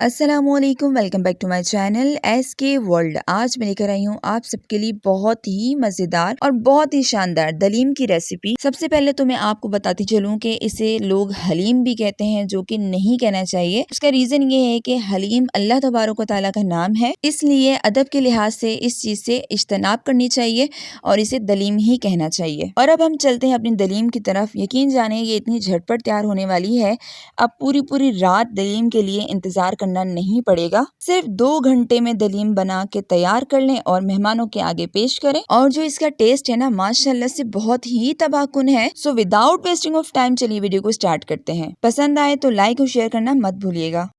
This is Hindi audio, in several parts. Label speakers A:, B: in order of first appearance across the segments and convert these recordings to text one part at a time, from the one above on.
A: अस्सलामुअलैकुम, welcome back to my channel SK world. आज मैं लेकर आई हूँ आप सबके लिए बहुत ही मज़ेदार और बहुत ही शानदार दलीम की रेसिपी। सबसे पहले तो मैं आपको बताती चलूँ कि इसे लोग हलीम भी कहते हैं, जो कि नहीं कहना चाहिए। उसका रीज़न ये है कि हलीम अल्लाह तबारक व तआला का नाम है, इसलिए अदब के लिहाज से इस चीज़ से इज्तनाब करनी चाहिए और इसे दलीम ही कहना चाहिए। और अब हम चलते हैं अपनी दलीम की तरफ। यकीन जाने ये इतनी झटपट तैयार होने वाली है, अब पूरी पूरी रात दलीम के लिए इंतजार करना नहीं पड़ेगा। सिर्फ 2 घंटे में दलीम बना के तैयार कर लें और मेहमानों के आगे पेश करें। और जो इसका टेस्ट है ना, माशाल्लाह से बहुत ही तबाहकुन है। So without wasting of time चलिए वीडियो को स्टार्ट करते हैं। पसंद आए तो लाइक और शेयर करना मत भूलिएगा।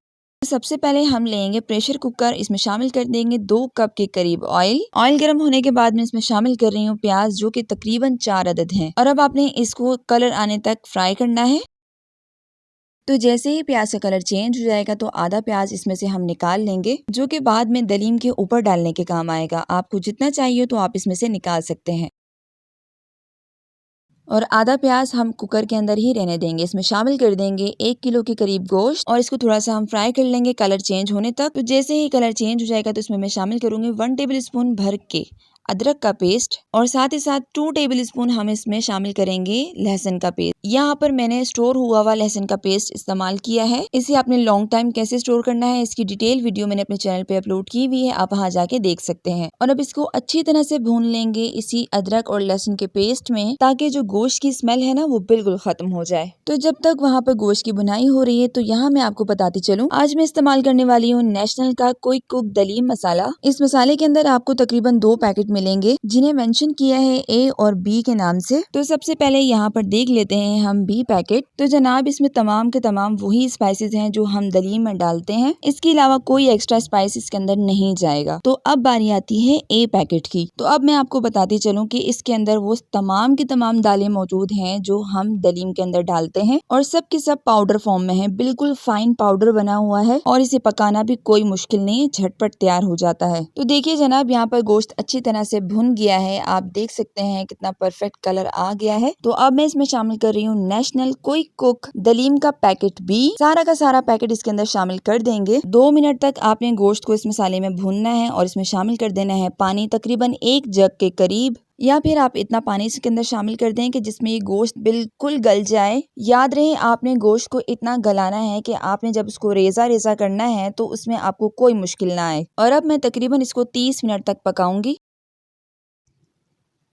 A: सबसे पहले हम लेंगे प्रेशर कुकर। इसमें शामिल कर देंगे 2 कप के करीब ऑयल गर्म होने के बाद में इसमें शामिल कर रही हूँ प्याज, जो कि तकरीबन 4 अदद हैं। और अब आपने इसको कलर आने तक फ्राई करना है। तो जैसे ही प्याज का कलर चेंज हो जाएगा तो आधा प्याज इसमें से हम निकाल लेंगे, जो कि बाद में दलीम के ऊपर डालने के काम आएगा। आपको जितना चाहिए तो आप इसमें से निकाल सकते हैं। और आधा प्याज हम कुकर के अंदर ही रहने देंगे। इसमें शामिल कर देंगे 1 किलो के करीब गोश्त और इसको थोड़ा सा हम फ्राई कर लेंगे कलर चेंज होने तक। तो जैसे ही कलर चेंज हो जाएगा तो इसमें मैं शामिल करूंगी 1 टेबल स्पून भर के अदरक का पेस्ट और साथ ही साथ 2 टेबल स्पून हम इसमें शामिल करेंगे लहसुन का पेस्ट। यहाँ पर मैंने स्टोर हुआ हुआ लहसुन का पेस्ट इस्तेमाल किया है। इसे आपने लॉन्ग टाइम कैसे स्टोर करना है, इसकी डिटेल वीडियो मैंने अपने चैनल पे अपलोड की हुई है, आप वहाँ जाके देख सकते हैं। और अब इसको अच्छी तरह से भून लेंगे इसी अदरक और लहसुन के पेस्ट में, ताकि जो गोश्त की स्मेल है ना वो बिल्कुल खत्म हो जाए। तो जब तक वहाँ पर गोश्त की बुनाई हो रही है तो यहाँ मैं आपको बताती चलूँ, आज मैं इस्तेमाल करने वाली हूँ नेशनल का क्विक कुक दलीम मसाला। इस मसाले के अंदर आपको तकरीबन 2 पैकेट मिलेंगे, जिन्हें मेंशन किया है A और B के नाम से। तो सबसे पहले यहाँ पर देख लेते हैं हम B पैकेट। तो जनाब इसमें तमाम के तमाम वही स्पाइसेस हैं जो हम दलीम में डालते हैं, इसके अलावा कोई एक्स्ट्रा स्पाइस इसके अंदर नहीं जाएगा। तो अब बारी आती है A पैकेट की। तो अब मैं आपको बताती चलूँ कि इसके अंदर वो तमाम की तमाम दालें मौजूद हैं जो हम दलीम के अंदर डालते हैं, और सब के सब पाउडर फॉर्म में है, बिल्कुल फाइन पाउडर बना हुआ है और इसे पकाना भी कोई मुश्किल नहीं, झटपट तैयार हो जाता है। तो देखिए जनाब, यहाँ पर गोश्त अच्छी तरह से भुन गया है, आप देख सकते हैं कितना परफेक्ट कलर आ गया है। तो अब मैं इसमें शामिल कर रही हूँ नेशनल क्विक कुक दलीम का पैकेट B। सारा का सारा पैकेट इसके अंदर शामिल कर देंगे। 2 मिनट तक आपने गोश्त को इस मसाले में भूनना है और इसमें शामिल कर देना है पानी, तकरीबन 1 जग के करीब, या फिर आप इतना पानी इसके अंदर शामिल कर दें कि जिसमें ये गोश्त बिल्कुल गल जाए। याद रहे आपने गोश्त को इतना गलाना है कि आपने जब उसको रेजा रेजा करना है तो उसमें आपको कोई मुश्किल ना आए। और अब मैं तकरीबन इसको 30 मिनट तक पकाऊंगी।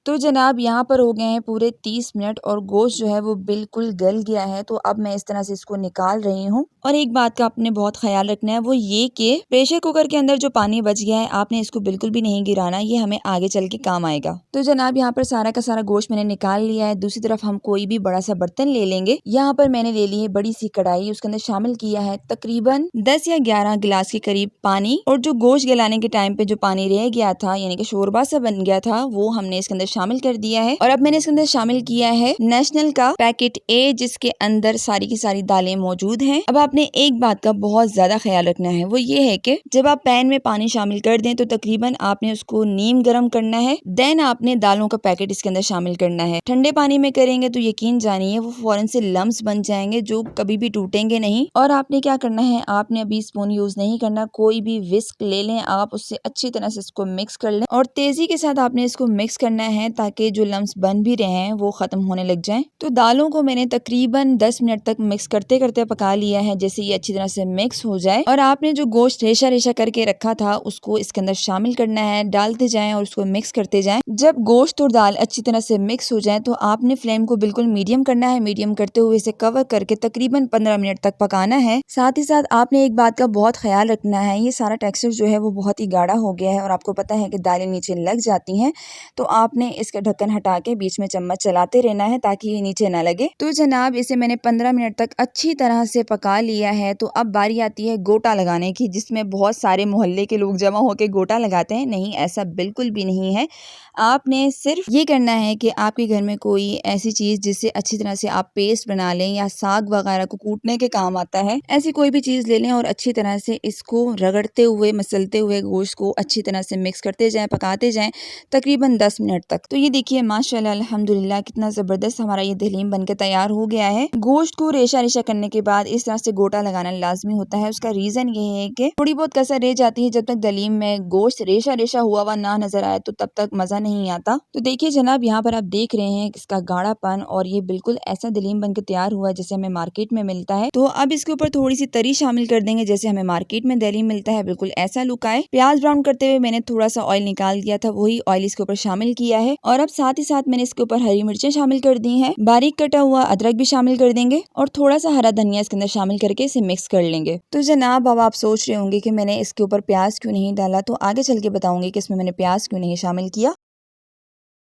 A: तो जनाब यहाँ पर हो गए हैं पूरे 30 मिनट और गोश्त जो है वो बिल्कुल गल गया है। तो अब मैं इस तरह से इसको निकाल रही हूँ। और एक बात का आपने बहुत ख्याल रखना है, वो ये कि प्रेशर कुकर के अंदर जो पानी बच गया है आपने इसको बिल्कुल भी नहीं गिराना, ये हमें आगे चल के काम आएगा। तो जनाब यहाँ पर सारा का सारा गोश्त मैंने निकाल लिया है। दूसरी तरफ हम कोई भी बड़ा सा बर्तन ले लेंगे। यहाँ पर मैंने ले ली है बड़ी सी कढ़ाई, उसके अंदर शामिल किया है तकरीबन 10 या 11 गिलास के करीब पानी। और जो गोश्त गलाने के टाइम पे जो पानी रह गया था, यानी कि शोरबा सा बन गया था, वो हमने इसके अंदर शामिल कर दिया है। और अब मैंने इसके अंदर शामिल किया है नेशनल का पैकेट A, जिसके अंदर सारी की सारी दालें मौजूद हैं। अब आपने एक बात का बहुत ज्यादा ख्याल रखना है, वो ये है कि जब आप पैन में पानी शामिल कर दें तो तकरीबन आपने उसको नीम गर्म करना है, देन आपने दालों का पैकेट इसके अंदर शामिल करना है। ठंडे पानी में करेंगे तो यकीन जानिए वो फौरन से लम्स बन जाएंगे जो कभी भी टूटेंगे नहीं। और आपने क्या करना है, आपने अभी स्पून यूज नहीं करना, कोई भी विस्क ले लें आप, उससे अच्छी तरह से इसको मिक्स कर लें और तेजी के साथ आपने इसको मिक्स करना है ताकि जो लम्स बन भी रहे हैं वो खत्म होने लग जाएं। तो दालों को मैंने तकरीबन 10 मिनट तक मिक्स करते करते पका लिया है, जैसे ये अच्छी तरह से मिक्स हो जाए। और आपने जो गोश्त रेशा रेशा करके रखा था उसको इसके अंदर शामिल करना है, डालते जाएं और उसको मिक्स करते जाएं। जब गोश्त और दाल अच्छी तरह से मिक्स हो जाए तो आपने फ्लेम को बिल्कुल मीडियम करना है। मीडियम करते हुए इसे कवर करके तकरीबन 15 मिनट तक पकाना है। साथ ही साथ आपने एक बात का बहुत ख्याल रखना है, ये सारा टेक्सचर जो है वो बहुत ही गाढ़ा हो गया है और आपको पता है कि दालें नीचे लग जाती हैं, तो आपने इसका ढक्कन हटा के बीच में चम्मच चलाते रहना है ताकि ये नीचे ना लगे। तो जनाब इसे मैंने 15 मिनट तक अच्छी तरह से पका लिया है। तो अब बारी आती है गोटा लगाने की, जिसमें बहुत सारे मोहल्ले के लोग जमा होकर गोटा लगाते हैं। नहीं, ऐसा बिल्कुल भी नहीं है। आपने सिर्फ ये करना है कि आपके घर में कोई ऐसी चीज जिससे अच्छी तरह से आप पेस्ट बना लें या साग वगैरह को कूटने के काम आता है, ऐसी कोई भी चीज ले लें और अच्छी तरह से इसको रगड़ते हुए मसलते हुए गोश्त को अच्छी तरह से मिक्स करते जाएं, पकाते जाएं तकरीबन 10 मिनट तक। तो ये देखिए माशाल्लाह अल्हम्दुलिल्लाह कितना जबरदस्त हमारा ये दलीम बनकर तैयार हो गया है। गोश्त को रेशा रेशा करने के बाद इस तरह से गोटा लगाना लाजमी होता है। उसका रीजन ये है कि थोड़ी बहुत कसर रह जाती है, जब तक दलीम में गोश्त रेशा रेशा हुआ हुआ ना नजर आए तो तब तक मजा नहीं आता। तो देखिए जनाब यहाँ पर आप देख रहे हैं इसका गाढ़ापन और ये बिल्कुल ऐसा दलीम बनकर तैयार हुआ है जैसे हमें मार्केट में मिलता है। तो अब इसके ऊपर थोड़ी सी तरी शामिल कर देंगे जैसे हमें मार्केट में दलीम मिलता है, बिल्कुल ऐसा लुक आए। प्याज ब्राउन करते हुए मैंने थोड़ा सा ऑयल निकाल दिया था, वही ऑयल इसके ऊपर शामिल किया है और अब साथ ही साथ मैंने इसके ऊपर हरी मिर्चें शामिल कर दी हैं, बारीक कटा हुआ अदरक भी शामिल कर देंगे और थोड़ा सा हरा धनिया इसके अंदर शामिल करके इसे मिक्स कर लेंगे। तो जनाब अब आप सोच रहे होंगे कि मैंने इसके ऊपर प्याज क्यों नहीं डाला, तो आगे चल के बताऊंगी कि इसमें मैंने प्याज क्यों नहीं शामिल किया।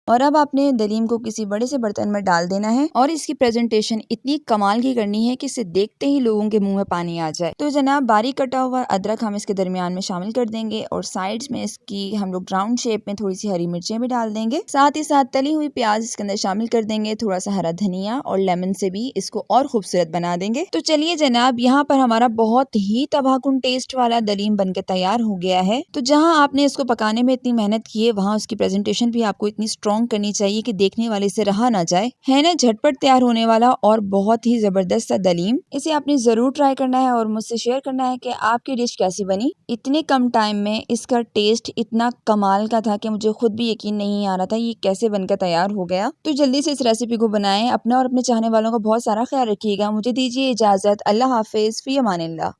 A: और अब आपने दलीम को किसी बड़े से बर्तन में डाल देना है और इसकी प्रेजेंटेशन इतनी कमाल की करनी है कि इसे देखते ही लोगों के मुंह में पानी आ जाए। तो जनाब बारीक कटा हुआ अदरक हम इसके दरमियान में शामिल कर देंगे और साइड्स में इसकी हम लोग राउंड शेप में थोड़ी सी हरी मिर्चें भी डाल देंगे, साथ ही साथ तली हुई प्याज इसके अंदर शामिल कर देंगे, थोड़ा सा हरा धनिया और लेमन से भी इसको और खूबसूरत बना देंगे। तो चलिए जनाब यहाँ पर हमारा बहुत ही तबाहकुन टेस्ट वाला दलीम बनकर तैयार हो गया है। तो जहाँ आपने इसको पकाने में इतनी मेहनत की है वहाँ उसकी प्रेजेंटेशन भी आपको इतनी स्ट्रॉन्ग करनी चाहिए कि देखने वाले से रहा ना जाए। है ना झटपट तैयार होने वाला और बहुत ही जबरदस्त सा दलीम। इसे आपने जरूर ट्राई करना है और मुझसे शेयर करना है कि आपकी डिश कैसी बनी। इतने कम टाइम में इसका टेस्ट इतना कमाल का था कि मुझे खुद भी यकीन नहीं आ रहा था ये कैसे बनकर तैयार हो गया। तो जल्दी से इस रेसिपी को बनाएं। अपना और अपने चाहने वालों का बहुत सारा ख्याल रखिएगा। मुझे दीजिए इजाजत। अल्लाह हाफिज, फी अमानिल्लाह।